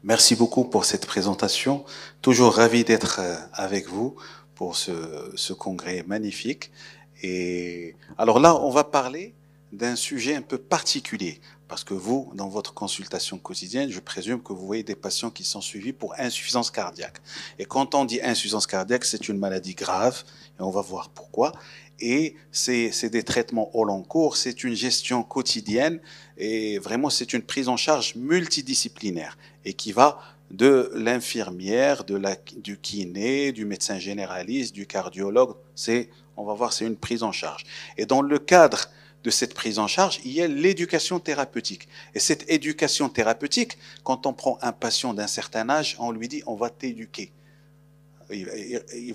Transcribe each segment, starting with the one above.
Merci beaucoup pour cette présentation. Toujours ravi d'être avec vous pour ce congrès magnifique. Et alors là, on va parler d'un sujet un peu particulier. Parce que vous, dans votre consultation quotidienne, je présume que vous voyez des patients qui sont suivis pour insuffisance cardiaque. Et quand on dit insuffisance cardiaque, c'est une maladie grave, et on va voir pourquoi. Et c'est des traitements au long cours, c'est une gestion quotidienne, et vraiment c'est une prise en charge multidisciplinaire, et qui va de l'infirmière, du kiné, du médecin généraliste, du cardiologue. On va voir, c'est une prise en charge. Et dans le cadre de cette prise en charge, il y a l'éducation thérapeutique. Et cette éducation thérapeutique, quand on prend un patient d'un certain âge, on lui dit on va t'éduquer. Il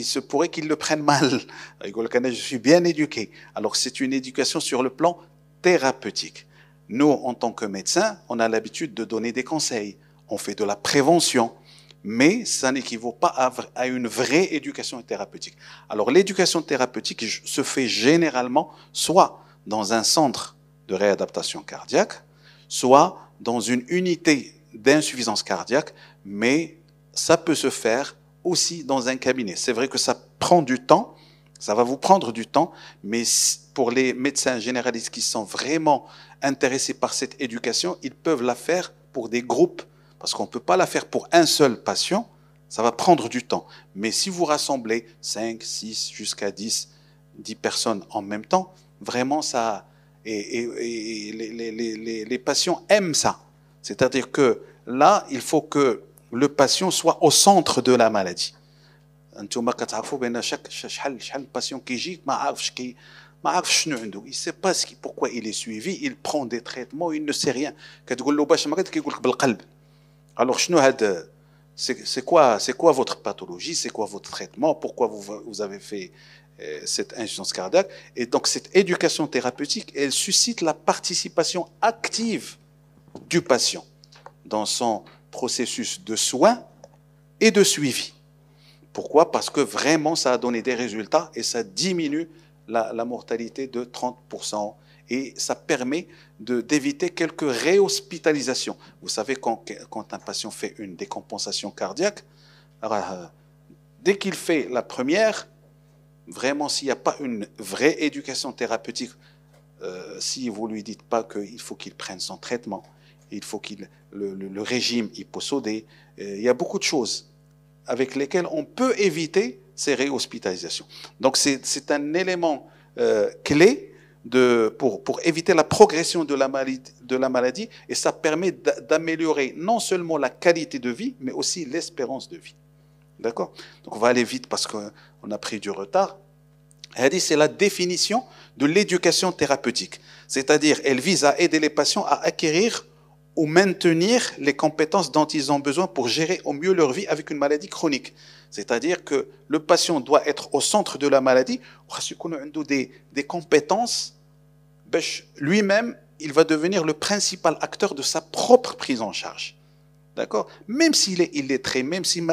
se pourrait qu'il le prenne mal. Je suis bien éduqué. Alors c'est une éducation sur le plan thérapeutique. Nous, en tant que médecins, on a l'habitude de donner des conseils. On fait de la prévention. Mais ça n'équivaut pas à une vraie éducation thérapeutique. Alors l'éducation thérapeutique se fait généralement soit dans un centre de réadaptation cardiaque, soit dans une unité d'insuffisance cardiaque, mais ça peut se faire aussi dans un cabinet. C'est vrai que ça prend du temps, ça va vous prendre du temps, mais pour les médecins généralistes qui sont vraiment intéressés par cette éducation, ils peuvent la faire pour des groupes. Parce qu'on ne peut pas la faire pour un seul patient, ça va prendre du temps. Mais si vous rassemblez 5, 6, jusqu'à 10 personnes en même temps, vraiment ça... Et les patients aiment ça. C'est-à-dire que là, il faut que le patient soit au centre de la maladie. انتم كتعرفوا بان شحال patient qui يجي ما عارفش شنو عنده. Il sait pas pourquoi il est suivi, il prend des traitements, il ne sait rien. كتقول له باش مريض كيقول لك بالقلب. Alors, c'est quoi votre pathologie, c'est quoi votre traitement, pourquoi vous avez fait cette insuffisance cardiaque. Et donc, cette éducation thérapeutique, elle suscite la participation active du patient dans son processus de soins et de suivi. Pourquoi? Parce que vraiment, ça a donné des résultats et ça diminue la mortalité de 30%. Et ça permet d'éviter quelques réhospitalisations. Vous savez, quand un patient fait une décompensation cardiaque, alors, dès qu'il fait la première, vraiment, s'il n'y a pas une vraie éducation thérapeutique, si vous ne lui dites pas qu'il faut qu'il prenne son traitement, il faut le régime hyposodé, il y a beaucoup de choses avec lesquelles on peut éviter ces réhospitalisations. Donc, c'est un élément clé pour éviter la progression de la maladie, et ça permet d'améliorer non seulement la qualité de vie, mais aussi l'espérance de vie. D'accord? Donc on va aller vite parce qu'on a pris du retard. C'est la définition de l'éducation thérapeutique. C'est-à-dire, elle vise à aider les patients à acquérir ou maintenir les compétences dont ils ont besoin pour gérer au mieux leur vie avec une maladie chronique. C'est-à-dire que le patient doit être au centre de la maladie, des compétences. Lui-même, il va devenir le principal acteur de sa propre prise en charge. D'accord? Même s'il est illettré, même s'il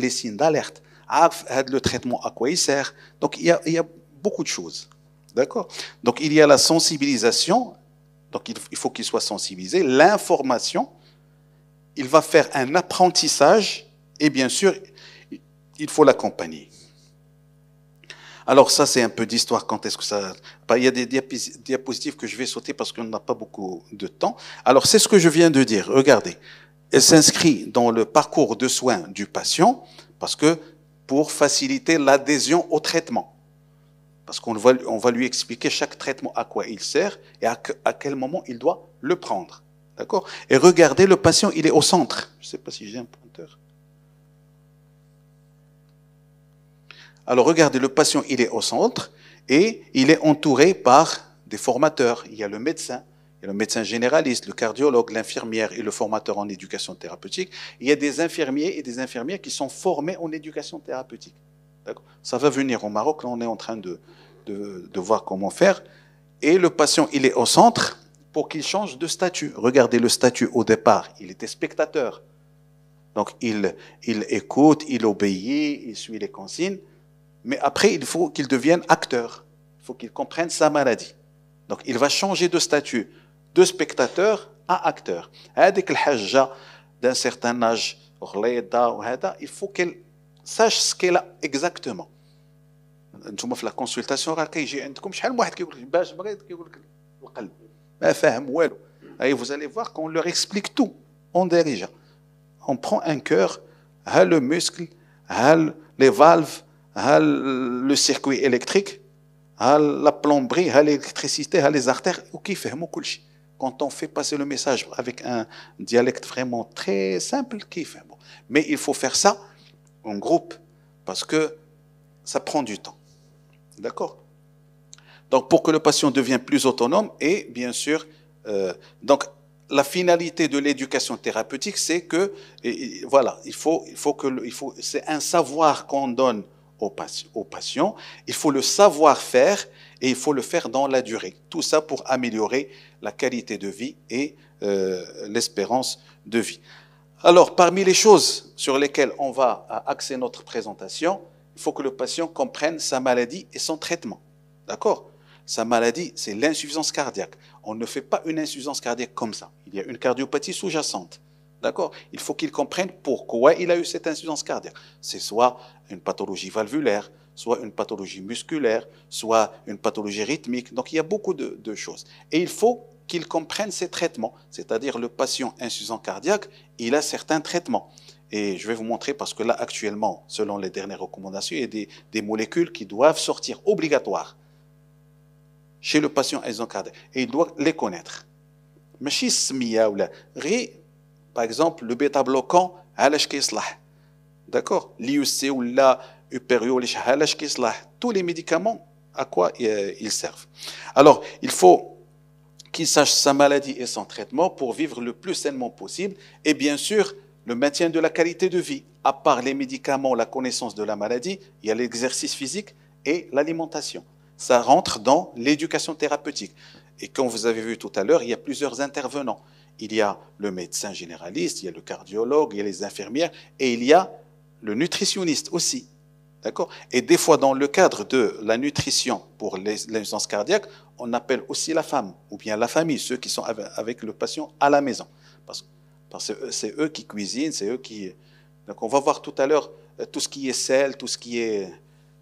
les signes d'alerte, le traitement à quoi il sert. Donc, il y a beaucoup de choses. D'accord? Donc, il y a la sensibilisation. Donc, il faut qu'il soit sensibilisé. L'information, il va faire un apprentissage et bien sûr, il faut l'accompagner. Alors ça, c'est un peu d'histoire. Quand est-ce que ça... Il y a des diapositives que je vais sauter parce qu'on n'a pas beaucoup de temps. Alors, c'est ce que je viens de dire. Regardez. Elle s'inscrit dans le parcours de soins du patient parce que pour faciliter l'adhésion au traitement. Parce qu'on va lui expliquer chaque traitement à quoi il sert et à quel moment il doit le prendre. D'accord? Et regardez, le patient, il est au centre. Je ne sais pas si j'ai un pointeur. Alors regardez, le patient, il est au centre et il est entouré par des formateurs. Il y a le médecin généraliste, le cardiologue, l'infirmière et le formateur en éducation thérapeutique. Il y a des infirmiers et des infirmières qui sont formés en éducation thérapeutique. Ça va venir au Maroc, là on est en train de voir comment faire. Et le patient, il est au centre pour qu'il change de statut. Regardez le statut au départ, il était spectateur. Donc il écoute, il obéit, il suit les consignes. Mais après, il faut qu'il devienne acteur. Il faut qu'il comprenne sa maladie. Donc il va changer de statut de spectateur un acteur. هذيك الحاجة d'un certain âge, il faut qu'elle sache ce qu'elle a exactement. انتم في لا كونسلطاسيون راه كيجي عندكم شحال من واحد كيقول لك باش بغيت كيقول لك القلب ما فاهم والو. Et vous allez voir qu'on leur explique tout en dirige. On prend un cœur, le muscle, les valves, le circuit électrique, la plomberie, l'électricité, les artères, qui fait كل شيء. Quand on fait passer le message avec un dialecte vraiment très simple, qui fait bon. Mais il faut faire ça en groupe parce que ça prend du temps. D'accord? Donc, pour que le patient devienne plus autonome et bien sûr, donc la finalité de l'éducation thérapeutique, c'est que voilà, c'est un savoir qu'on donne au patient. Il faut le savoir faire et il faut le faire dans la durée. Tout ça pour améliorer la qualité de vie et l'espérance de vie. Alors, parmi les choses sur lesquelles on va axer notre présentation, il faut que le patient comprenne sa maladie et son traitement. D'accord? Sa maladie, c'est l'insuffisance cardiaque. On ne fait pas une insuffisance cardiaque comme ça. Il y a une cardiopathie sous-jacente. D'accord? Il faut qu'il comprenne pourquoi il a eu cette insuffisance cardiaque. C'est soit une pathologie valvulaire, soit une pathologie musculaire, soit une pathologie rythmique. Donc, il y a beaucoup de choses. Et il faut qu'il comprenne ses traitements. C'est-à-dire, le patient insuffisant cardiaque, il a certains traitements. Et je vais vous montrer parce que là, actuellement, selon les dernières recommandations, il y a des molécules qui doivent sortir obligatoires chez le patient insuffisant cardiaque. Et il doit les connaître. Par exemple, le bêta-bloquant, d'accord? L'IUC ou la Uperio, tous les médicaments, à quoi ils servent? Alors, il faut qu'il sache sa maladie et son traitement pour vivre le plus sainement possible. Et bien sûr, le maintien de la qualité de vie. À part les médicaments, la connaissance de la maladie, il y a l'exercice physique et l'alimentation. Ça rentre dans l'éducation thérapeutique. Et comme vous avez vu tout à l'heure, il y a plusieurs intervenants. Il y a le médecin généraliste, il y a le cardiologue, il y a les infirmières et il y a le nutritionniste aussi. D'accord? Et des fois, dans le cadre de la nutrition pour l'insuffisance cardiaque, on appelle aussi la femme ou bien la famille, ceux qui sont avec le patient à la maison. Parce que c'est eux qui cuisinent, c'est eux qui... Donc on va voir tout à l'heure tout ce qui est sel, tout ce qui est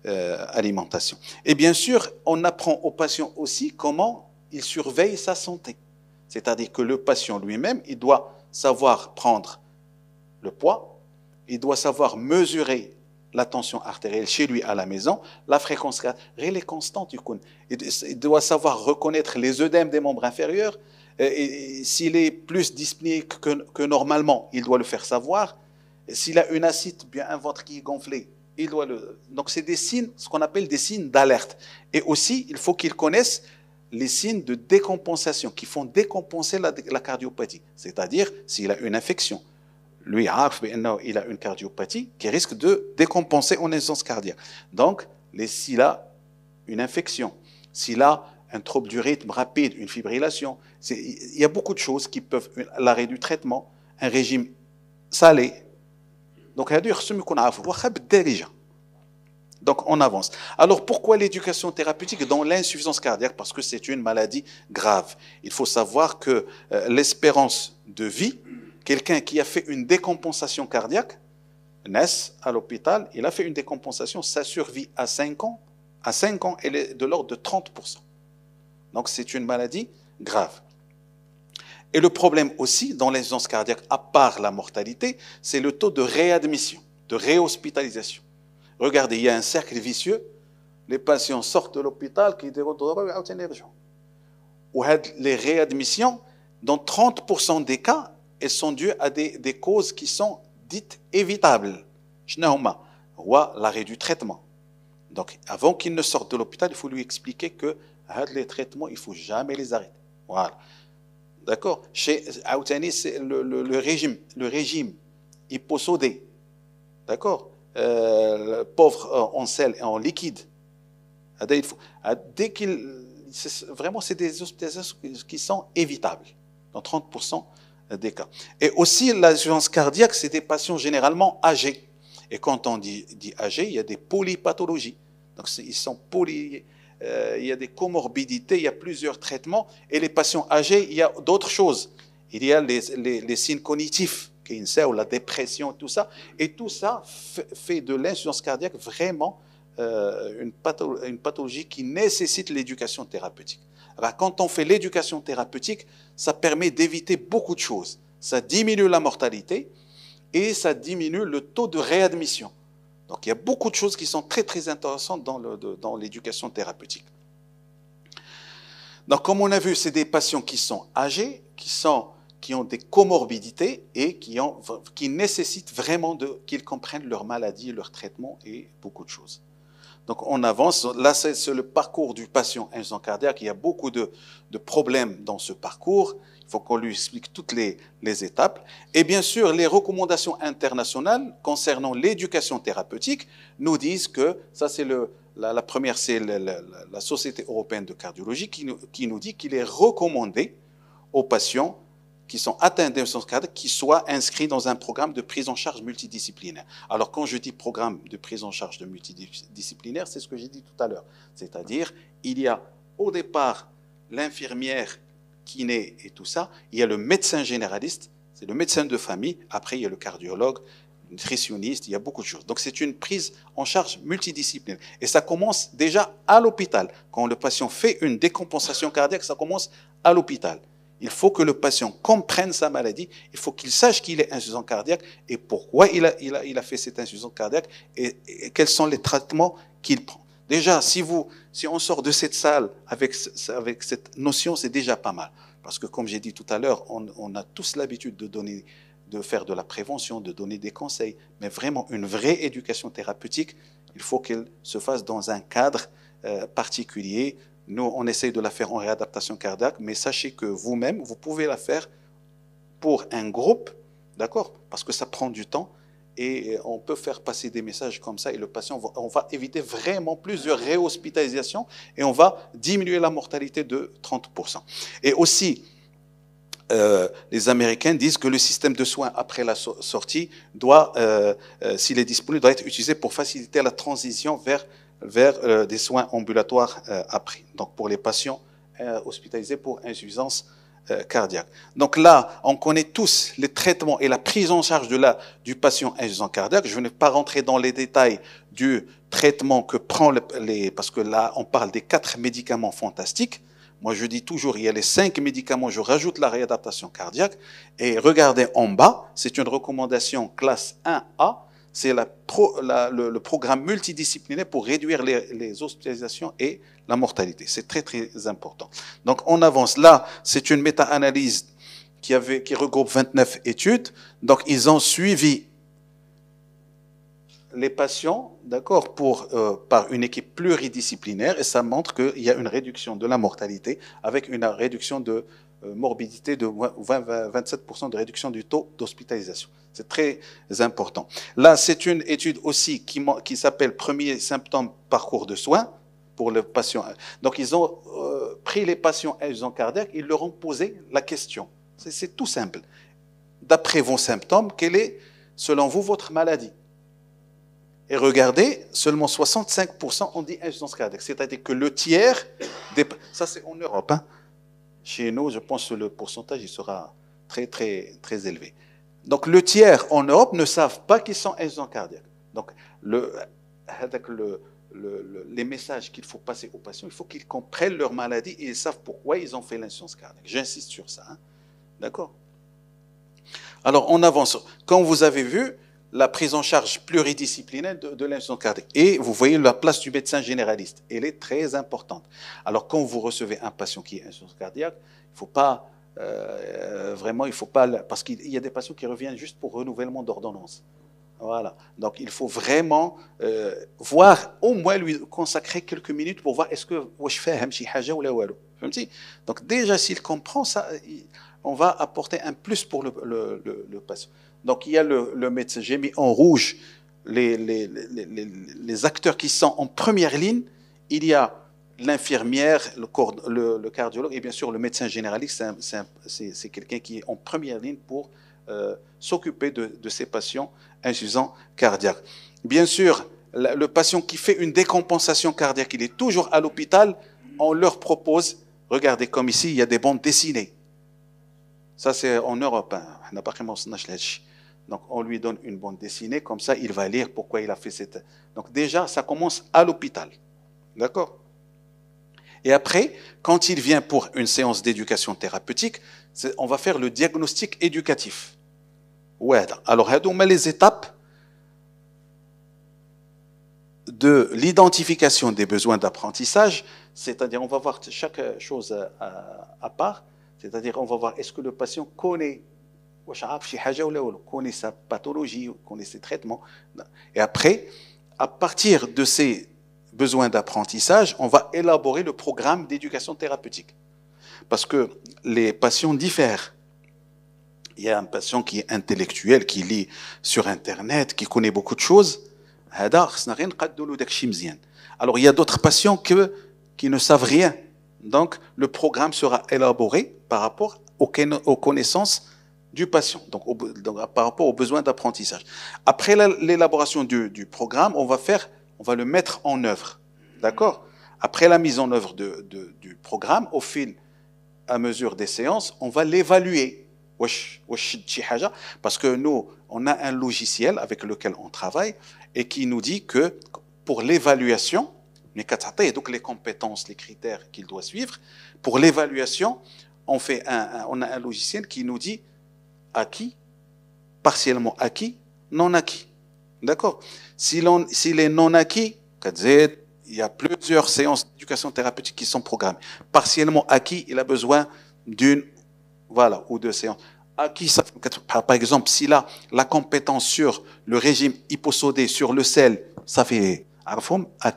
alimentation. Et bien sûr, on apprend au patient aussi comment il surveille sa santé. C'est-à-dire que le patient lui-même, il doit savoir prendre le poids, il doit savoir mesurer la tension artérielle chez lui à la maison, la fréquence cardiaque, elle est constante. Il doit savoir reconnaître les œdèmes des membres inférieurs. Et s'il est plus dyspnéique que normalement, il doit le faire savoir. S'il a une ascite, bien un ventre qui est gonflé, il doit le... Donc c'est des signes, ce qu'on appelle des signes d'alerte. Et aussi, il faut qu'il connaisse les signes de décompensation qui font décompenser la cardiopathie. C'est-à-dire, s'il a une infection, lui, il a une cardiopathie qui risque de décompenser en insuffisance cardiaque. Donc, s'il a une infection, s'il a un trouble du rythme rapide, une fibrillation, il y a beaucoup de choses qui peuvent... L'arrêt du traitement, un régime salé. Donc, donc, on avance. Alors, pourquoi l'éducation thérapeutique dans l'insuffisance cardiaque? Parce que c'est une maladie grave. Il faut savoir que l'espérance de vie, quelqu'un qui a fait une décompensation cardiaque, naît à l'hôpital, il a fait une décompensation, sa survie à 5 ans, elle est de l'ordre de 30%. Donc, c'est une maladie grave. Et le problème aussi dans l'insuffisance cardiaque, à part la mortalité, c'est le taux de réadmission, de réhospitalisation. Regardez, il y a un cercle vicieux. Les patients sortent de l'hôpital, les réadmissions, dans 30% des cas, elles sont dues à des causes qui sont dites évitables. L'arrêt du traitement. Donc, avant qu'il ne sorte de l'hôpital, il faut lui expliquer que les traitements, il ne faut jamais les arrêter. Voilà. D'accord? Chez Aoutani, c'est le régime hyposodé. D'accord? Pauvre en sel et en liquide. Dès qu'il... Vraiment, c'est des hospitalisations qui sont évitables, dans 30% des cas. Et aussi, l'insuffisance cardiaque, c'est des patients généralement âgés. Et quand on dit âgés, il y a des polypathologies. Donc, ils sont il y a des comorbidités, il y a plusieurs traitements. Et les patients âgés, il y a d'autres choses. il y a les signes cognitifs, ou la dépression, tout ça. Et tout ça fait de l'insuffisance cardiaque vraiment une pathologie qui nécessite l'éducation thérapeutique. Alors, quand on fait l'éducation thérapeutique, ça permet d'éviter beaucoup de choses. Ça diminue la mortalité et ça diminue le taux de réadmission. Donc, il y a beaucoup de choses qui sont très, très intéressantes dans l'éducation thérapeutique. Donc, comme on a vu, c'est des patients qui sont âgés, qui ont des comorbidités et qui nécessitent vraiment qu'ils comprennent leur maladie, leur traitement et beaucoup de choses. Donc, on avance. Là, c'est le parcours du patient insuffisant cardiaque. Il y a beaucoup de problèmes dans ce parcours. Il faut qu'on lui explique toutes les étapes. Et bien sûr, les recommandations internationales concernant l'éducation thérapeutique nous disent que, ça c'est la première, c'est la Société européenne de cardiologie qui nous dit qu'il est recommandé aux patients qui sont atteints d'insuffisance cardiaque qui soient inscrits dans un programme de prise en charge multidisciplinaire. Alors, quand je dis programme de prise en charge multidisciplinaire, c'est ce que j'ai dit tout à l'heure. C'est-à-dire, il y a au départ l'infirmière, kiné et tout ça, il y a le médecin généraliste, c'est le médecin de famille, après il y a le cardiologue, le nutritionniste, il y a beaucoup de choses. Donc c'est une prise en charge multidisciplinaire. Et ça commence déjà à l'hôpital. Quand le patient fait une décompensation cardiaque, ça commence à l'hôpital. Il faut que le patient comprenne sa maladie, il faut qu'il sache qu'il est insuffisant cardiaque et pourquoi il a fait cette insuffisance cardiaque et quels sont les traitements qu'il prend. Déjà, si on sort de cette salle avec cette notion, c'est déjà pas mal. Parce que comme j'ai dit tout à l'heure, on a tous l'habitude de faire de la prévention, de donner des conseils, mais vraiment une vraie éducation thérapeutique, il faut qu'elle se fasse dans un cadre particulier. Nous, on essaye de la faire en réadaptation cardiaque, mais sachez que vous-même, vous pouvez la faire pour un groupe, d'accord? Parce que ça prend du temps et on peut faire passer des messages comme ça et le patient, on va éviter vraiment plusieurs réhospitalisations et on va diminuer la mortalité de 30%. Et aussi, les Américains disent que le système de soins après la sortie doit, s'il est disponible, doit être utilisé pour faciliter la transition vers des soins ambulatoires après. Donc pour les patients hospitalisés pour insuffisance cardiaque. Donc là, on connaît tous les traitements et la prise en charge du patient insuffisant cardiaque. Je ne vais pas rentrer dans les détails du traitement que prend parce que là, on parle des 4 médicaments fantastiques. Moi, je dis toujours, il y a les 5 médicaments, je rajoute la réadaptation cardiaque. Et regardez en bas, c'est une recommandation classe 1A. C'est le programme multidisciplinaire pour réduire les hospitalisations et la mortalité. C'est très, très important. Donc, on avance. Là, c'est une méta-analyse qui regroupe 29 études. Donc, ils ont suivi les patients, d'accord, par une équipe pluridisciplinaire et ça montre qu'il y a une réduction de la mortalité avec une réduction de morbidité de 27% de réduction du taux d'hospitalisation. C'est très important. Là, c'est une étude aussi qui s'appelle Premier symptôme parcours de soins pour le patient. Donc, ils ont pris les patients insuffisants cardiaques, ils leur ont posé la question. C'est tout simple. D'après vos symptômes, quelle est, selon vous, votre maladie? Et regardez, seulement 65% ont dit insuffisance cardiaque. C'est-à-dire que le tiers, ça c'est en Europe. Hein. Chez nous, je pense que le pourcentage il sera très, très, très élevé. Donc le tiers en Europe ne savent pas qu'ils sont insuffisants cardiaques. Donc les messages qu'il faut passer aux patients, il faut qu'ils comprennent leur maladie et ils savent pourquoi ils ont fait l'insuffisance cardiaque. J'insiste sur ça. Hein. D'accord? Alors on avance. Comme vous avez vu, la prise en charge pluridisciplinaire de l'insuffisance cardiaque. Et vous voyez la place du médecin généraliste. Elle est très importante. Alors, quand vous recevez un patient qui est insuffisance cardiaque, il ne faut pas, parce qu'il y a des patients qui reviennent juste pour renouvellement d'ordonnance. Voilà. Donc, il faut vraiment voir, au moins lui consacrer quelques minutes pour voir est-ce que je fais un petit haja ou la walou. Donc, déjà, s'il comprend ça, on va apporter un plus pour le patient. Donc, il y a le médecin. J'ai mis en rouge les acteurs qui sont en première ligne. Il y a l'infirmière, le cardiologue et bien sûr le médecin généraliste. C'est quelqu'un qui est en première ligne pour s'occuper de ces patients insuffisants cardiaques. Bien sûr, le patient qui fait une décompensation cardiaque, il est toujours à l'hôpital. On leur propose, regardez comme ici, il y a des bandes dessinées. Ça, c'est en Europe. Hein. On n'a pas vraiment ce donc, on lui donne une bande dessinée, comme ça, il va lire pourquoi il a fait cette. Donc, déjà, ça commence à l'hôpital. D'accord? Et après, quand il vient pour une séance d'éducation thérapeutique, on va faire le diagnostic éducatif. Ouais. Alors, les étapes de l'identification des besoins d'apprentissage, c'est-à-dire, on va voir chaque chose à part, c'est-à-dire, on va voir est-ce que le patient connaît connaît sa pathologie, connaît ses traitements. Et après, à partir de ces besoins d'apprentissage, on va élaborer le programme d'éducation thérapeutique. Parce que les patients diffèrent. Il y a un patient qui est intellectuel, qui lit sur Internet, qui connaît beaucoup de choses. Alors, il y a d'autres patients qui ne savent rien. Donc, le programme sera élaboré par rapport aux connaissances du patient, donc par rapport aux besoins d'apprentissage. Après l'élaboration du programme, on va le mettre en œuvre. D'accord? Après la mise en œuvre du programme, au fil à mesure des séances, on va l'évaluer. Parce que nous, on a un logiciel avec lequel on travaille et qui nous dit que pour l'évaluation, donc les compétences, les critères qu'il doit suivre, pour l'évaluation, on a un logiciel qui nous dit acquis, partiellement acquis, non acquis. D'accord? S'il est non acquis, il y a plusieurs séances d'éducation thérapeutique qui sont programmées. Partiellement acquis, il a besoin d'une, ou deux séances. Acquis, par exemple, s'il a la compétence sur le régime hyposodé, sur le sel, ça fait,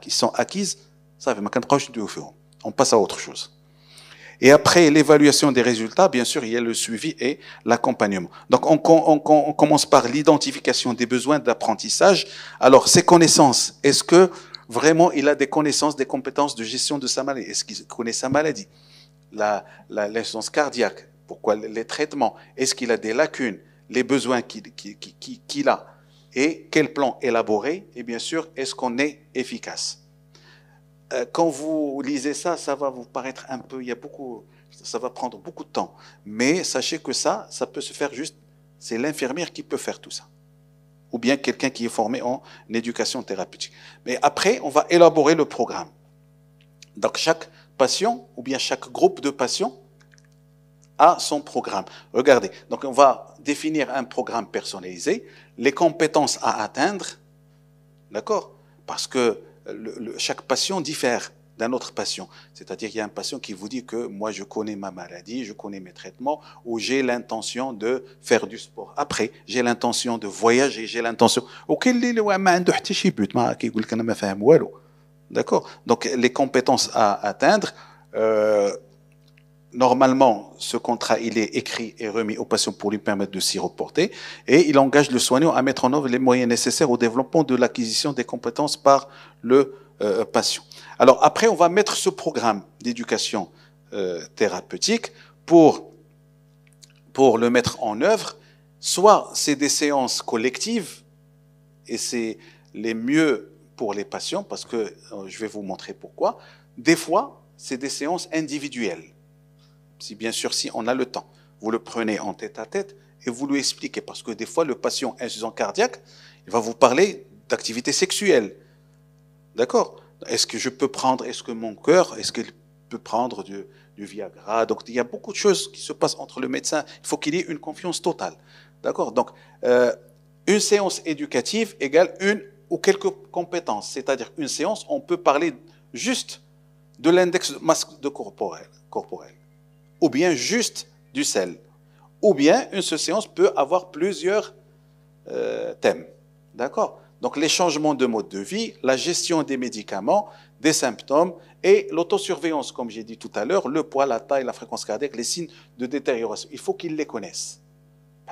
ils sont acquises, ça fait, on passe à autre chose. Et après l'évaluation des résultats, bien sûr, il y a le suivi et l'accompagnement. Donc, on commence par l'identification des besoins d'apprentissage. Alors, ces connaissances, est-ce que vraiment il a des connaissances, des compétences de gestion de sa maladie? Est-ce qu'il connaît sa maladie? L'insuffisance cardiaque, pourquoi les traitements? Est-ce qu'il a des lacunes? Les besoins qu'il a? Et quel plan élaborer? Et bien sûr, est-ce qu'on est efficace? Quand vous lisez ça, ça va vous paraître un peu, ça va prendre beaucoup de temps. Mais sachez que ça peut se faire juste, c'est l'infirmière qui peut faire tout ça. Ou bien quelqu'un qui est formé en éducation thérapeutique. Mais après, on va élaborer le programme. Donc chaque patient, ou bien chaque groupe de patients, a son programme. Regardez, donc on va définir un programme personnalisé, les compétences à atteindre, d'accord? Parce que chaque patient diffère d'un autre patient. C'est-à-dire qu'il y a un patient qui vous dit que moi je connais ma maladie, je connais mes traitements, ou j'ai l'intention de faire du sport. Après, j'ai l'intention de voyager, j'ai l'intention. D'accord? Donc les compétences à atteindre, normalement, ce contrat, il est écrit et remis au patient pour lui permettre de s'y reporter et il engage le soignant à mettre en œuvre les moyens nécessaires au développement de l'acquisition des compétences par le patient. Alors après, on va mettre ce programme d'éducation thérapeutique pour le mettre en œuvre. Soit c'est des séances collectives et c'est les mieux pour les patients parce que je vais vous montrer pourquoi. Des fois, c'est des séances individuelles. Bien sûr, si on a le temps, vous le prenez en tête à tête et vous lui expliquez. Parce que des fois, le patient insuffisant cardiaque, il va vous parler d'activité sexuelle. D'accord? Est-ce que je peux prendre, est-ce que mon cœur, est-ce qu'il peut prendre du Viagra? Donc, il y a beaucoup de choses qui se passent entre le médecin. Il faut qu'il y ait une confiance totale. D'accord? Donc, une séance éducative égale une ou quelques compétences. C'est-à-dire, une séance, on peut parler juste de l'index de masse corporelle. Ou bien juste du sel. Ou bien une seule séance peut avoir plusieurs thèmes. D'accord? Donc les changements de mode de vie, la gestion des médicaments, des symptômes et l'autosurveillance, comme j'ai dit tout à l'heure, le poids, la taille, la fréquence cardiaque, les signes de détérioration. Il faut qu'ils les connaissent.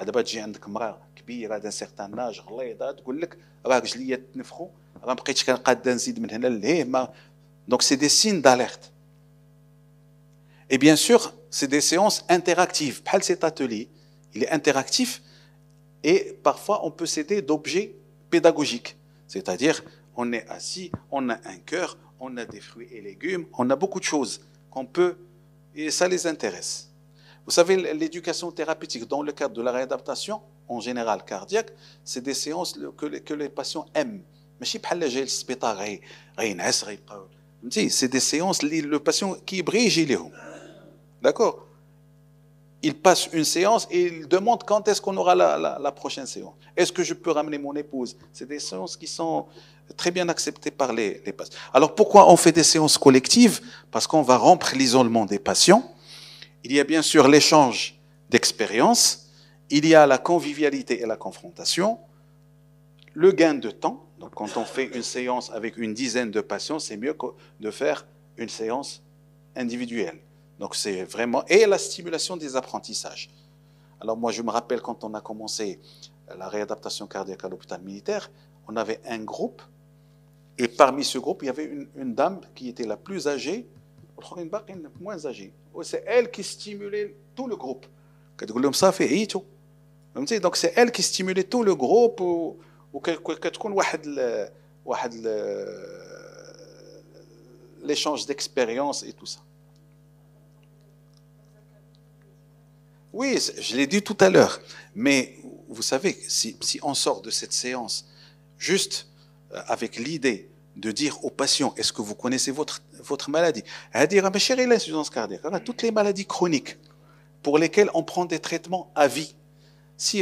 دابا تجي عندك امراه كبيره d'un certain âge غليظه تقول لك راه رجليا تنفخوا راه ما بقيتش كنقاد نزيد من هنا لهيه. Donc c'est des signes d'alerte. Et bien sûr, c'est des séances interactives. Cet atelier, il est interactif et parfois on peut s'aider d'objets pédagogiques. C'est-à-dire, on est assis, on a un cœur, on a des fruits et légumes, on a beaucoup de choses qu'on peut, et ça les intéresse. Vous savez, l'éducation thérapeutique, dans le cadre de la réadaptation, en général cardiaque, c'est des séances que les patients aiment. ماشي بحال جاي للسبيطار غينعس غيبقى فهمتي سي دي سيونس اللي لو باسيون كيبغي يجي ليهم d'accord il passe une séance et il demande quand est-ce qu'on aura la prochaine séance. Est-ce que je peux ramener mon épouse? C'est des séances qui sont très bien acceptées par les patients. Alors pourquoi on fait des séances collectives? Parce qu'on va rompre l'isolement des patients. Il y a bien sûr l'échange d'expériences, il y a la convivialité et la confrontation, le gain de temps. Donc quand on fait une séance avec une dizaine de patients, c'est mieux que de faire une séance individuelle. Donc c'est vraiment... Et la stimulation des apprentissages. Alors moi je me rappelle quand on a commencé la réadaptation cardiaque à l'hôpital militaire, on avait un groupe, et parmi ce groupe, il y avait une dame qui était la plus âgée, moins âgée. C'est elle qui stimulait tout le groupe. Donc c'est elle qui stimulait tout le groupe, وكتكون واحد l'échange d'expérience et tout ça. Oui, je l'ai dit tout à l'heure. Mais vous savez, si on sort de cette séance juste avec l'idée de dire aux patients, est-ce que vous connaissez votre maladie? L'insuffisance cardiaque, toutes les maladies chroniques pour lesquelles on prend des traitements à vie. Si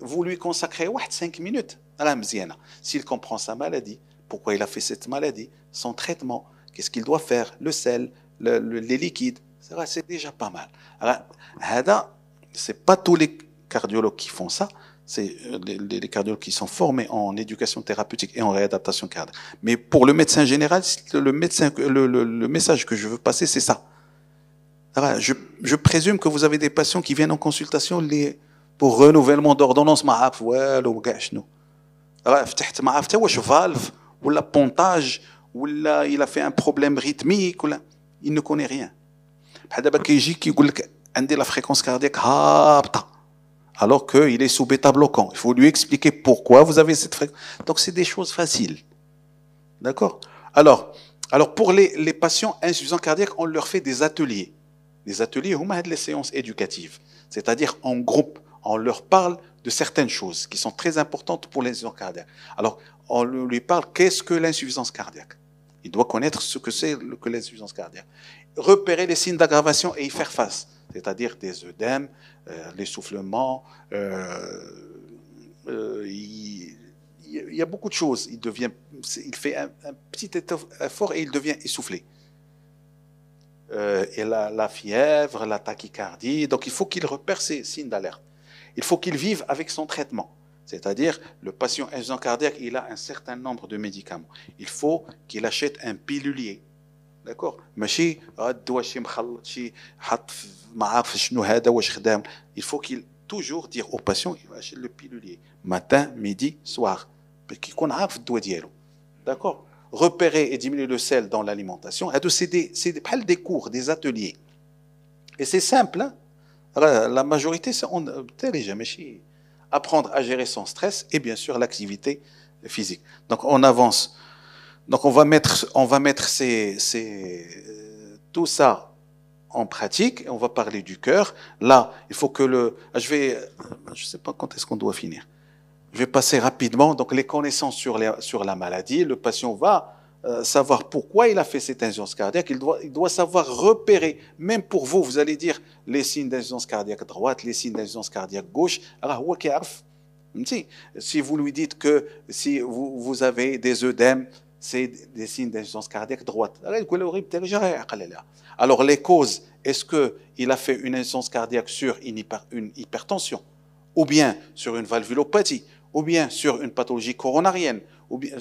vous lui consacrez 5 minutes, s'il comprend sa maladie, pourquoi il a fait cette maladie, son traitement, qu'est-ce qu'il doit faire, le sel, les liquides, c'est déjà pas mal. C'est pas tous les cardiologues qui font ça, c'est les cardiologues qui sont formés en éducation thérapeutique et en réadaptation cardiaque. Mais pour le médecin général, le message que je veux passer, c'est ça. Je présume que vous avez des patients qui viennent en consultation pour renouvellement d'ordonnance, valve, ou la pontage, ou il a fait un problème rythmique, il ne connaît rien. La fréquence cardiaque alors qu'il est sous bêta-bloquant. Il faut lui expliquer pourquoi vous avez cette fréquence. Donc c'est des choses faciles. D'accord? Alors pour les patients insuffisants cardiaques, on leur fait des ateliers. Les ateliers, les séances éducatives. C'est-à-dire en groupe, on leur parle de certaines choses qui sont très importantes pour l'insuffisance cardiaque. Alors on lui parle, qu'est-ce que l'insuffisance cardiaque? Il doit connaître ce que c'est que l'insuffisance cardiaque. Repérer les signes d'aggravation et y faire face, c'est-à-dire des œdèmes, l'essoufflement, il y a beaucoup de choses. Il fait un petit effort et il devient essoufflé. Et la fièvre, la tachycardie, donc il faut qu'il repère ces signes d'alerte. Il faut qu'il vive avec son traitement. C'est-à-dire, le patient insuffisant cardiaque, il a un certain nombre de médicaments. Il faut qu'il achète un pilulier. D'accord? Il faut qu'il toujours dire au patient, il va acheter le pilulier. Matin, midi, soir. D'accord? Repérer et diminuer le sel dans l'alimentation. C'est des cours, des ateliers. Et c'est simple. Hein? La majorité, c'est apprendre à gérer son stress et bien sûr l'activité physique. Donc on avance. Donc on va mettre tout ça en pratique. On va parler du cœur. Là, il faut que je sais pas quand est-ce qu'on doit finir. Je vais passer rapidement. Donc les connaissances sur la maladie. Le patient va savoir pourquoi il a fait cette insuffisance cardiaque. Il doit savoir repérer. Même pour vous, vous allez dire les signes d'insuffisance cardiaque droite, les signes d'insuffisance cardiaque gauche. Alors, si vous lui dites que si vous avez des œdèmes, c'est des signes d'insuffisance cardiaque droite. Alors les causes, est-ce qu'il a fait une insuffisance cardiaque sur une hypertension, ou bien sur une valvulopathie, ou bien sur une pathologie coronarienne,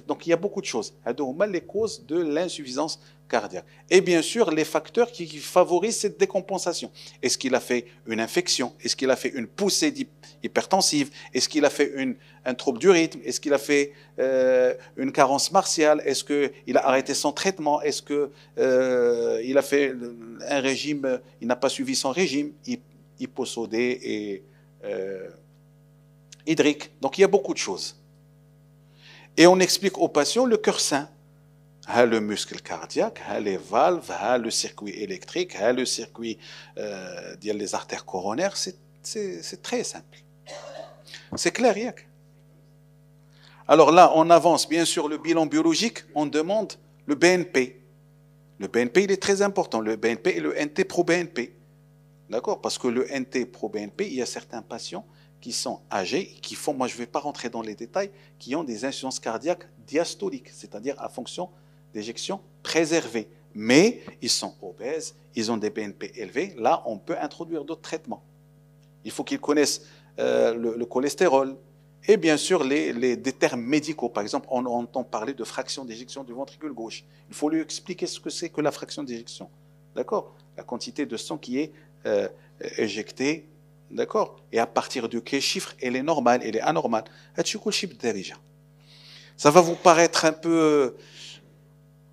donc il y a beaucoup de choses. Les causes de l'insuffisance cardiaque. Et bien sûr, les facteurs qui favorisent cette décompensation. Est-ce qu'il a fait une infection? Est-ce qu'il a fait une poussée hypertensive? Est-ce qu'il a fait un trouble du rythme? Est-ce qu'il a fait une carence martiale? Est-ce qu'il a arrêté son traitement? Est-ce qu'il a fait un régime? Il n'a pas suivi son régime hyposodé et hydrique. Donc il y a beaucoup de choses. Et on explique aux patients le cœur sain. le muscle cardiaque, les valves, le circuit électrique, le circuit des artères coronaires. C'est très simple. C'est clair, Yak. Alors là, on avance bien sûr le bilan biologique, on demande le BNP. Le BNP, il est très important. Le BNP et le NT-proBNP. D'accord? Parce que le NT-proBNP, il y a certains patients qui sont âgés, qui font, moi je ne vais pas rentrer dans les détails, qui ont des insuffisances cardiaques diastoliques, c'est-à-dire à fonction d'éjection préservée. Mais ils sont obèses, ils ont des BNP élevés. Là, on peut introduire d'autres traitements. Il faut qu'ils connaissent le cholestérol et bien sûr des termes médicaux. Par exemple, on entend parler de fraction d'éjection du ventricule gauche. Il faut lui expliquer ce que c'est que la fraction d'éjection. D'accord? La quantité de sang qui est éjectée. D'accord? Et à partir de quel chiffre elle est normale, elle est anormale. Ça va vous paraître un peu...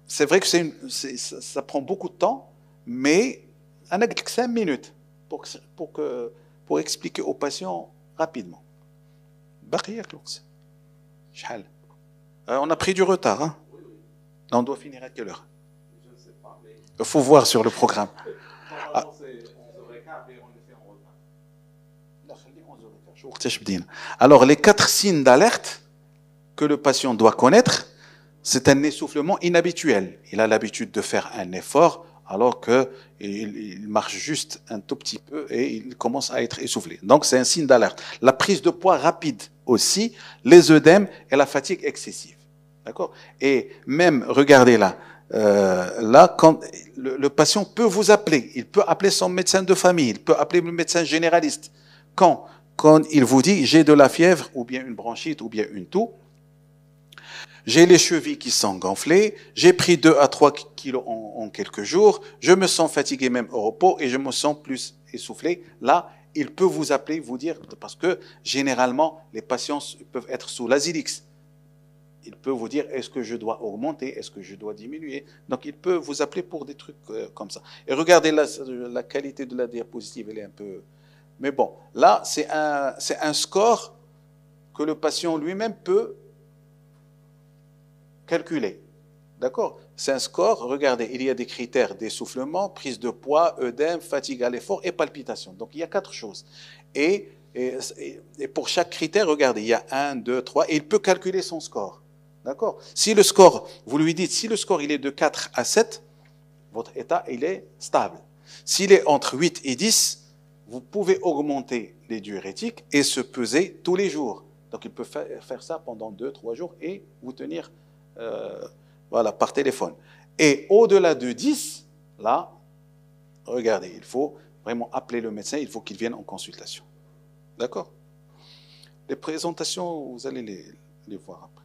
C'est vrai que ça prend beaucoup de temps, mais on a 5 minutes pour expliquer aux patients rapidement. On a pris du retard. Hein? On doit finir à quelle heure? Je ne sais pas. Il faut voir sur le programme. Normalement, c'est 11h15 et on le fait en retard. Alors, les 4 signes d'alerte que le patient doit connaître, c'est un essoufflement inhabituel. Il a l'habitude de faire un effort alors qu'il marche juste un tout petit peu et il commence à être essoufflé. Donc, c'est un signe d'alerte. La prise de poids rapide aussi, les œdèmes et la fatigue excessive. D'accord? Et même, regardez là, quand le patient peut vous appeler, il peut appeler son médecin de famille, il peut appeler le médecin généraliste. Quand il vous dit j'ai de la fièvre ou bien une bronchite ou bien une toux, j'ai les chevilles qui sont gonflées, j'ai pris 2 à 3 kilos en quelques jours, je me sens fatigué même au repos et je me sens plus essoufflé. Là, il peut vous appeler, vous dire, parce que généralement, les patients peuvent être sous l'Azilix. Il peut vous dire, est-ce que je dois augmenter, est-ce que je dois diminuer. Donc, il peut vous appeler pour des trucs comme ça. Et regardez, la qualité de la diapositive, elle est un peu... Mais bon, là, c'est un score que le patient lui-même peut calculer. D'accord? C'est un score, regardez, il y a des critères d'essoufflement, prise de poids, œdème, fatigue à l'effort et palpitation. Donc il y a 4 choses. Et pour chaque critère, regardez, il y a 1, 2, 3, et il peut calculer son score. D'accord? Si le score, vous lui dites, si le score il est de 4 à 7, votre état il est stable. S'il est entre 8 et 10, vous pouvez augmenter les diurétiques et se peser tous les jours. Donc il peut faire ça pendant 2-3 jours et vous tenir voilà, par téléphone. Et au-delà de 10, là, regardez, il faut vraiment appeler le médecin, il faut qu'il vienne en consultation. D'accord? Les présentations, vous allez les voir après.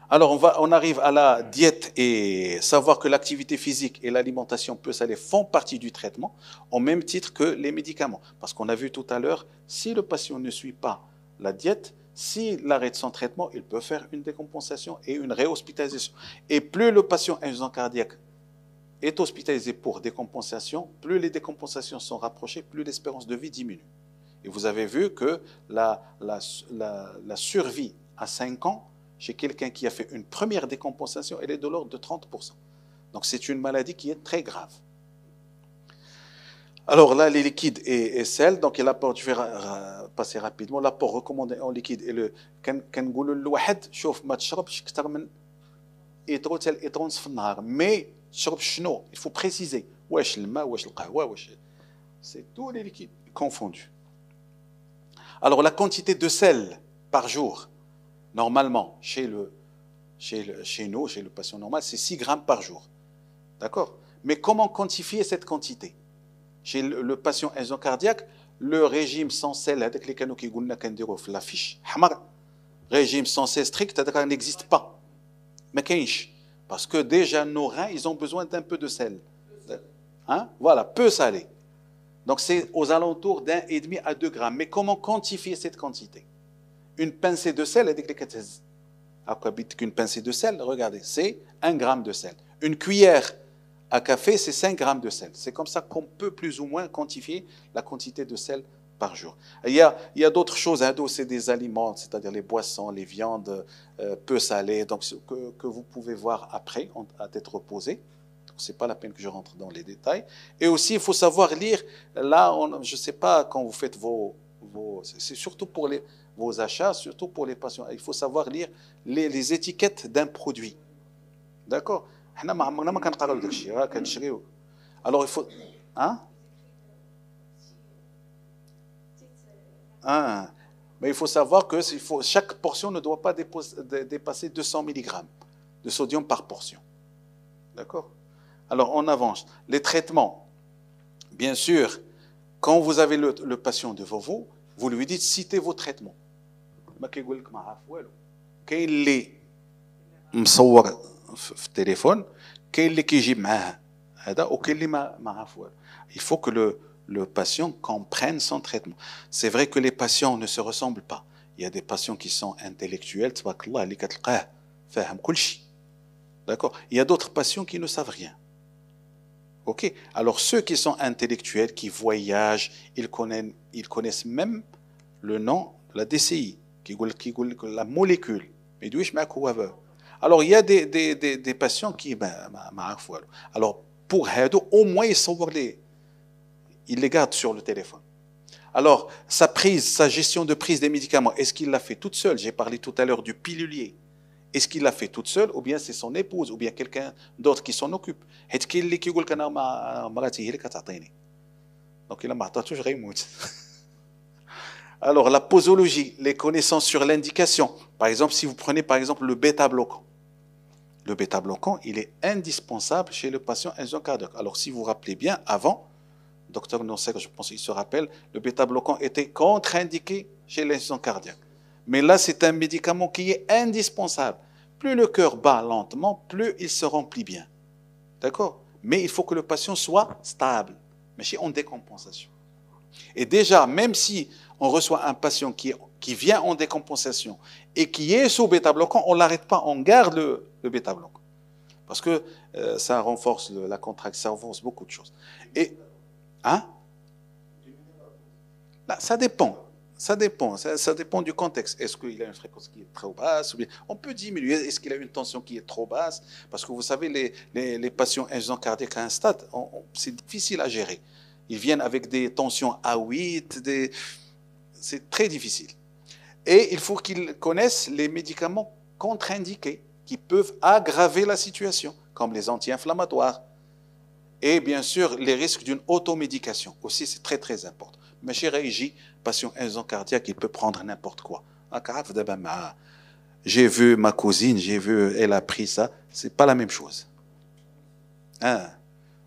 Alors, on arrive à la diète et savoir que l'activité physique et l'alimentation peu salée font partie du traitement, au même titre que les médicaments. Parce qu'on a vu tout à l'heure, si le patient ne suit pas la diète, s'il arrête son traitement, il peut faire une décompensation et une réhospitalisation. Et plus le patient insuffisant cardiaque est hospitalisé pour décompensation, plus les décompensations sont rapprochées, plus l'espérance de vie diminue. Et vous avez vu que la survie à 5 ans, chez quelqu'un qui a fait une première décompensation, elle est de l'ordre de 30%. Donc c'est une maladie qui est très grave. Alors là, les liquides et sel, donc l'apport, je vais passer rapidement, l'apport recommandé en liquide est le كنقولوا للواحد شوف ما تشربش اكثر من ايترو حتى الايترو نصف النهار مي تشرب شنو il faut préciser واش الماء واش القهوه واش c'est tous les liquides confondus. Alors la quantité de sel par jour normalement chez nous chez le patient normal c'est 6 grammes par jour. D'accord? Mais comment quantifier cette quantité? Chez le patient insuffisant cardiaque, le régime sans sel, avec les canaux qui goulna kandiro la fiche, hamar, régime sans sel strict, ça n'existe pas. Mais parce que déjà nos reins, ils ont besoin d'un peu de sel. Hein? Voilà, peu salé. Donc c'est aux alentours d'1,5 à 2 grammes. Mais comment quantifier cette quantité? Une pincée de sel, avec les cathèses. À quoi habite qu'une pincée de sel? Regardez, c'est 1 gramme de sel. Une cuillère à café, c'est 5 grammes de sel. C'est comme ça qu'on peut plus ou moins quantifier la quantité de sel par jour. Il y a d'autres choses, hein, c'est des aliments, c'est-à-dire les boissons, les viandes peu salées, donc que vous pouvez voir après, à tête reposée. Ce n'est pas la peine que je rentre dans les détails. Et aussi, il faut savoir lire. Là, je ne sais pas, quand vous faites c'est surtout pour vos achats, surtout pour les patients. Il faut savoir lire les étiquettes d'un produit. D'accord? Alors, il faut... Hein? Hein? Mais il faut savoir que chaque portion ne doit pas dépasser 200 mg de sodium par portion. D'accord? Alors, on avance. Les traitements, bien sûr, quand vous avez le patient devant vous, vous lui dites, citez vos traitements. كاين اللي مصور في التليفون كاين اللي كيجيب معاه هذا وكاين اللي ما عارف والو. Il faut que le patient comprenne son traitement. C'est vrai que les patients ne se ressemblent pas. Il y a des patients qui sont intellectuels, تبارك الله اللي كتلقاه فاهم كل شيء. D'accord? Il y a d'autres patients qui ne savent rien. Ok? Alors ceux qui sont intellectuels, qui voyagent, ils connaissent même le nom de la DCI, qui la molécule. Alors il y a des patients qui alors pour Hado, au moins ils les gardent sur le téléphone. Alors sa gestion de prise des médicaments, est-ce qu'il l'a fait toute seule? J'ai parlé tout à l'heure du pilulier. Est-ce qu'il l'a fait toute seule ou bien c'est son épouse ou bien quelqu'un d'autre qui s'en occupe? Donc il a toujours remote. Alors la posologie, les connaissances sur l'indication. Par exemple, si vous prenez par exemple le bêta-bloquant. Le bêta-bloquant, il est indispensable chez le patient insuffisance cardiaque. Alors si vous vous rappelez bien, avant, docteur Nosek, je pense qu'il se rappelle, le bêta-bloquant était contre-indiqué chez l'insuffisance cardiaque. Mais là, c'est un médicament qui est indispensable. Plus le cœur bat lentement, plus il se remplit bien. D'accord? Mais il faut que le patient soit stable, mais en décompensation. Et déjà, même si on reçoit un patient qui vient en décompensation et qui est sous bêta-bloquant, on ne l'arrête pas, on garde le bêta-bloquant. Parce que ça renforce la contraction, ça renforce beaucoup de choses. Et, hein? Là, ça dépend. Ça dépend du contexte. Est-ce qu'il a une fréquence qui est trop basse? Ou bien on peut diminuer. Est-ce qu'il a une tension qui est trop basse? Parce que vous savez, les patients insuffisants cardiaques à un stade, c'est difficile à gérer. Ils viennent avec des tensions à 8, c'est très difficile. Et il faut qu'ils connaissent les médicaments contre-indiqués qui peuvent aggraver la situation, comme les anti-inflammatoires. Et bien sûr, les risques d'une automédication. Aussi, c'est très très important. Mais chez Régie, patient insuffisant cardiaque, il peut prendre n'importe quoi. J'ai vu ma cousine, elle a pris ça. C'est pas la même chose. Hein?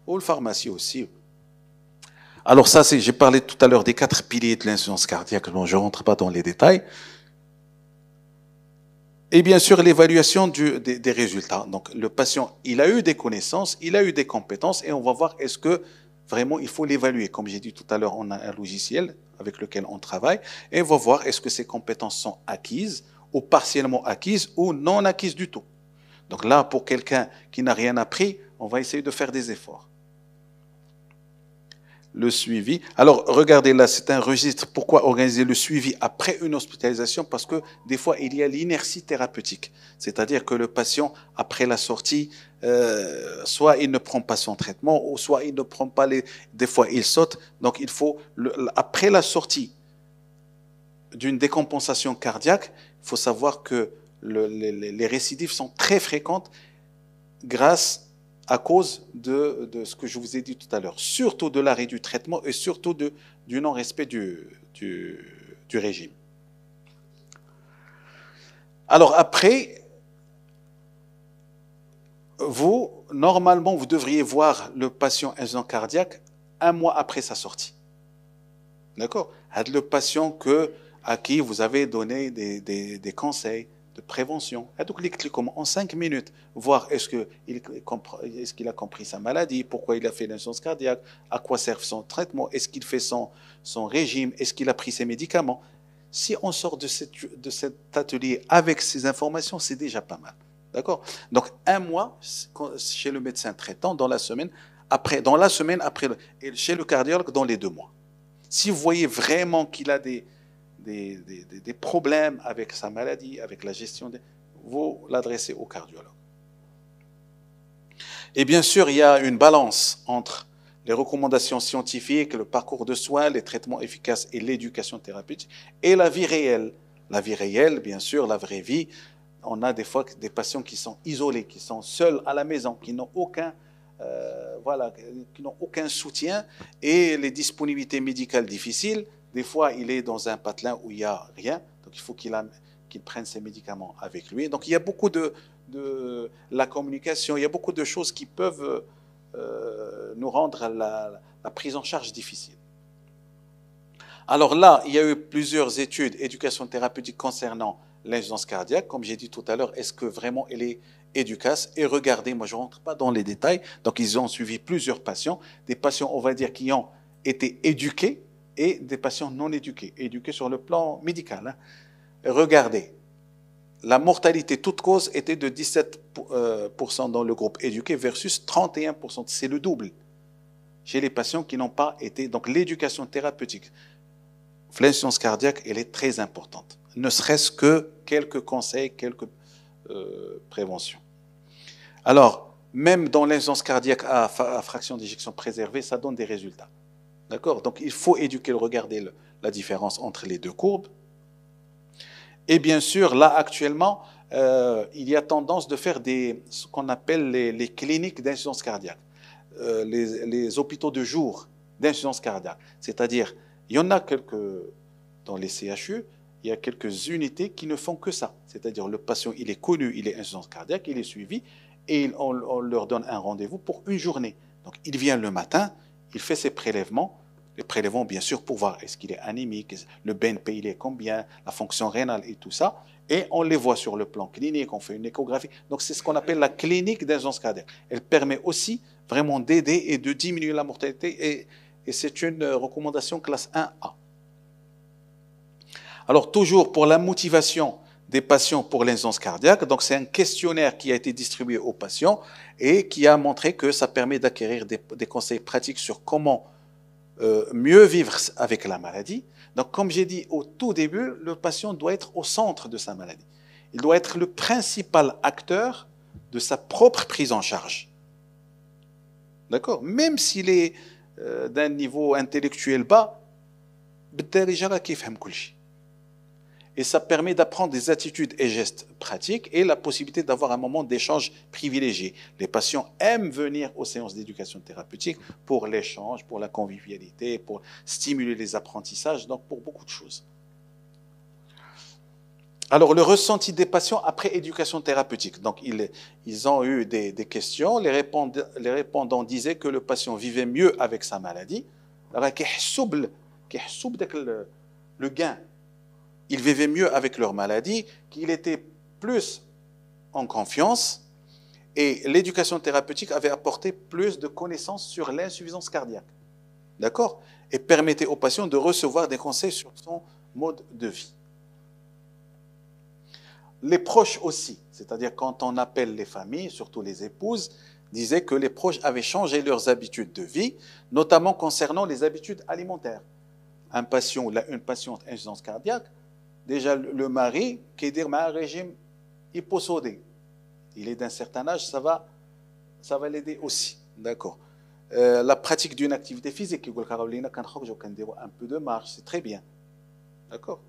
Ou le pharmacie aussi. Alors ça, j'ai parlé tout à l'heure des 4 piliers de l'insuffisance cardiaque. Bon, je ne rentre pas dans les détails. Et bien sûr, l'évaluation des résultats. Donc, le patient, il a eu des connaissances, il a eu des compétences, et on va voir est-ce que vraiment il faut l'évaluer. Comme j'ai dit tout à l'heure, on a un logiciel avec lequel on travaille, et on va voir est-ce que ces compétences sont acquises, ou partiellement acquises, ou non acquises du tout. Donc là, pour quelqu'un qui n'a rien appris, on va essayer de faire des efforts. Le suivi. Alors, regardez là, c'est un registre. Pourquoi organiser le suivi après une hospitalisation? Parce que des fois, il y a l'inertie thérapeutique. C'est-à-dire que le patient, après la sortie, soit il ne prend pas son traitement, ou soit il ne prend pas des fois, il saute. Donc, il faut, après la sortie d'une décompensation cardiaque, il faut savoir que les récidives sont très fréquentes à cause de ce que je vous ai dit tout à l'heure, surtout de l'arrêt du traitement et surtout du non-respect du régime. Alors après, normalement, vous devriez voir le patient insuffisant cardiaque 1 mois après sa sortie. D'accord? Le patient à qui vous avez donné des conseils de prévention. Donc, en 5 minutes, voir est-ce qu'il a compris sa maladie, pourquoi il a fait l'insuffisance cardiaque, à quoi sert son traitement, est-ce qu'il fait son régime, est-ce qu'il a pris ses médicaments. Si on sort de cet atelier avec ces informations, c'est déjà pas mal. D'accord? Donc, 1 mois chez le médecin traitant dans la semaine après, et chez le cardiologue dans les 2 mois. Si vous voyez vraiment qu'il a des problèmes avec sa maladie, avec la gestion, vous l'adressez au cardiologue. Et bien sûr, il y a une balance entre les recommandations scientifiques, le parcours de soins, les traitements efficaces et l'éducation thérapeutique, et la vie réelle. La vie réelle, bien sûr, la vraie vie. On a des fois des patients qui sont isolés, qui sont seuls à la maison, qui n'ont aucun soutien, et les disponibilités médicales difficiles. Des fois, il est dans un patelin où il n'y a rien, donc il faut qu'il prenne ses médicaments avec lui. Donc il y a beaucoup de la communication, il y a beaucoup de choses qui peuvent nous rendre la prise en charge difficile. Alors là, il y a eu plusieurs études, éducation thérapeutique concernant l'insuffisance cardiaque. Comme j'ai dit tout à l'heure, est-ce que vraiment elle est efficace? Et regardez, moi je ne rentre pas dans les détails, donc ils ont suivi plusieurs patients, des patients, on va dire, qui ont été éduqués et des patients non éduqués, éduqués sur le plan médical. Hein. Regardez, la mortalité toute cause était de 17% dans le groupe éduqué versus 31%, c'est le double chez les patients qui n'ont pas été. Donc l'éducation thérapeutique, l'insuffisance cardiaque, elle est très importante. Ne serait-ce que quelques conseils, quelques préventions. Alors, même dans l'insuffisance cardiaque à fraction d'éjection préservée, ça donne des résultats. D'accord? Donc il faut éduquer, regarder la différence entre les deux courbes. Et bien sûr, là actuellement, il y a tendance de faire ce qu'on appelle les cliniques d'insuffisance cardiaque, les hôpitaux de jour d'insuffisance cardiaque. C'est-à-dire, il y en a quelques dans les CHU, il y a quelques unités qui ne font que ça. C'est-à-dire, le patient, il est connu, il est insuffisance cardiaque, il est suivi, et on leur donne un rendez-vous pour une journée. Donc, il vient le matin, il fait ses prélèvements. Les prélèvements, bien sûr, pour voir est-ce qu'il est anémique, le BNP, il est combien, la fonction rénale et tout ça. Et on les voit sur le plan clinique, on fait une échographie. Donc, c'est ce qu'on appelle la clinique d'insuffisance cardiaque. Elle permet aussi vraiment d'aider et de diminuer la mortalité. Et c'est une recommandation classe 1A. Alors, toujours pour la motivation des patients pour l'insuffisance cardiaque, donc c'est un questionnaire qui a été distribué aux patients et qui a montré que ça permet d'acquérir des conseils pratiques sur comment mieux vivre avec la maladie. Donc, comme j'ai dit au tout début, le patient doit être au centre de sa maladie. Il doit être le principal acteur de sa propre prise en charge. D'accord? Même s'il est d'un niveau intellectuel bas, et ça permet d'apprendre des attitudes et gestes pratiques et la possibilité d'avoir un moment d'échange privilégié. Les patients aiment venir aux séances d'éducation thérapeutique pour l'échange, pour la convivialité, pour stimuler les apprentissages, donc pour beaucoup de choses. Alors, le ressenti des patients après éducation thérapeutique. Donc, ils ont eu des questions. Les répondants disaient que le patient vivait mieux avec sa maladie. Le gain. Ils vivaient mieux avec leur maladie, qu'ils étaient plus en confiance et l'éducation thérapeutique avait apporté plus de connaissances sur l'insuffisance cardiaque. D'accord? Et permettait aux patients de recevoir des conseils sur son mode de vie. Les proches aussi, c'est-à-dire quand on appelle les familles, surtout les épouses, disaient que les proches avaient changé leurs habitudes de vie, notamment concernant les habitudes alimentaires. Un patient ou une patiente insuffisance cardiaque, déjà, le mari, qui est un régime hyposodé, il est d'un certain âge, ça va l'aider aussi. D'accord. La pratique d'une activité physique, un peu de marche, c'est très bien. D'accord.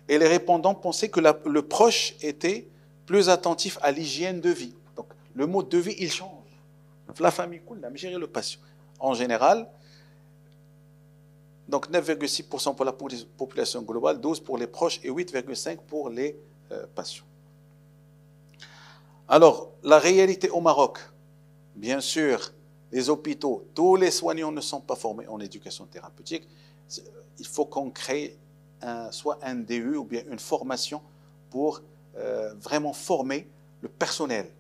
Et les répondants pensaient que le proche était plus attentif à l'hygiène de vie. Donc, le mode de vie, il change. La famille, mais gérer le patient. En général, donc 9,6% pour la population globale, 12% pour les proches et 8,5% pour les patients. Alors, la réalité au Maroc, bien sûr, les hôpitaux, tous les soignants ne sont pas formés en éducation thérapeutique. Il faut qu'on crée soit un DU ou bien une formation pour vraiment former le personnel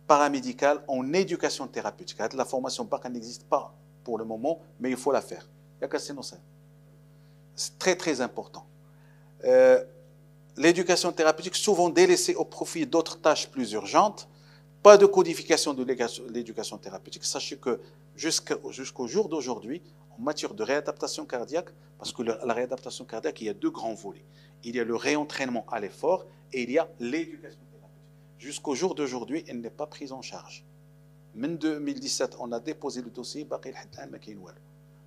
paramédical en éducation thérapeutique. La formation BAC n'existe pas pour le moment, mais il faut la faire. C'est très très important. L'éducation thérapeutique souvent délaissée au profit d'autres tâches plus urgentes pas de codification de l'éducation thérapeutique. Sachez que jusqu'au jour d'aujourd'hui, en matière de réadaptation cardiaque, parce que la réadaptation cardiaque, il y a deux grands volets. Il y a le réentraînement à l'effort et il y a l'éducation thérapeutique. Jusqu'au jour d'aujourd'hui, elle n'est pas prise en charge. En 2017, on a déposé le dossier.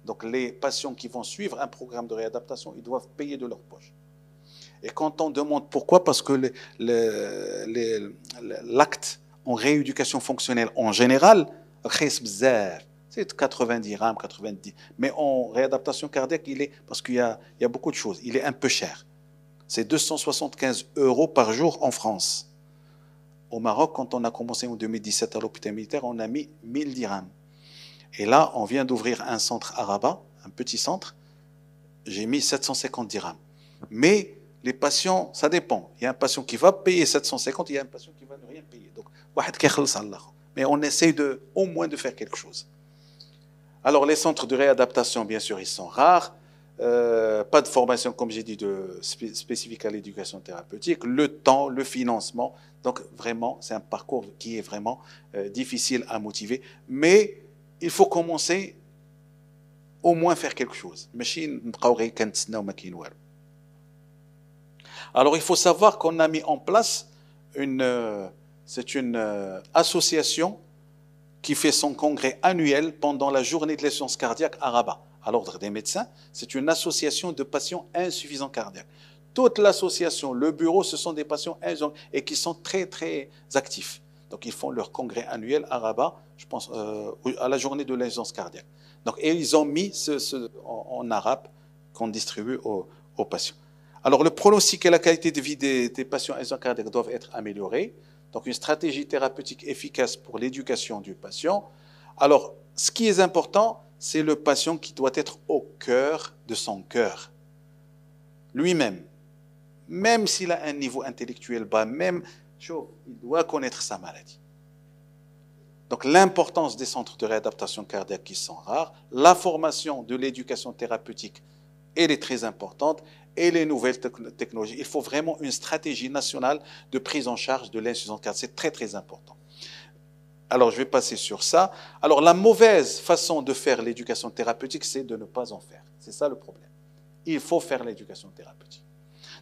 Donc les patients qui vont suivre un programme de réadaptation, ils doivent payer de leur poche. Et quand on demande pourquoi, parce que l'acte en rééducation fonctionnelle en général, c'est 90 dirhams, 90. Mais en réadaptation cardiaque, parce qu'il y a beaucoup de choses, il est un peu cher. C'est 275 € par jour en France. Au Maroc, quand on a commencé en 2017 à l'hôpital militaire, on a mis 1000 dirhams. Et là, on vient d'ouvrir un centre à Rabat, un petit centre. J'ai mis 750 dirhams. Mais les patients, ça dépend. Il y a un patient qui va payer 750, il y a un patient qui va ne rien payer. Donc, mais on essaye au moins de faire quelque chose. Alors, les centres de réadaptation, bien sûr, ils sont rares. Pas de formation, comme j'ai dit, spécifique à l'éducation thérapeutique. Le temps, le financement. Donc, vraiment, c'est un parcours qui est vraiment difficile à motiver. Mais il faut commencer au moins faire quelque chose. Alors, il faut savoir qu'on a mis en place c'est une association qui fait son congrès annuel pendant la journée de l'insuffisance cardiaque à Rabat, à l'ordre des médecins. C'est une association de patients insuffisants cardiaques. Toute l'association, le bureau, ce sont des patients insuffisants et qui sont très, très actifs. Donc, ils font leur congrès annuel à Rabat, je pense, à la journée de l'insuffisance cardiaque. Donc, et ils ont mis en arabe qu'on distribue aux patients. Alors, le pronostic et la qualité de vie des patients insuffisants cardiaques doivent être améliorés. Donc, une stratégie thérapeutique efficace pour l'éducation du patient. Alors, ce qui est important, c'est le patient qui doit être au cœur de son cœur. Lui-même. Même s'il a un niveau intellectuel bas, il doit connaître sa maladie. Donc, l'importance des centres de réadaptation cardiaque qui sont rares, la formation de l'éducation thérapeutique, elle est très importante, et les nouvelles technologies. Il faut vraiment une stratégie nationale de prise en charge de l'insuffisance cardiaque. C'est très, très important. Alors, je vais passer sur ça. Alors, la mauvaise façon de faire l'éducation thérapeutique, c'est de ne pas en faire. C'est ça le problème. Il faut faire l'éducation thérapeutique.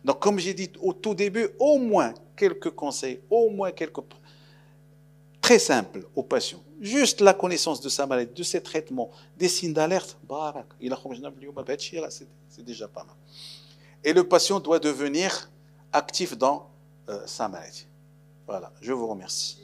Donc, comme j'ai dit au tout début, au moins quelques conseils, au moins quelques... Très simples aux patients. Juste la connaissance de sa maladie, de ses traitements, des signes d'alerte. C'est déjà pas mal. Et le patient doit devenir actif dans sa maladie. Voilà, je vous remercie.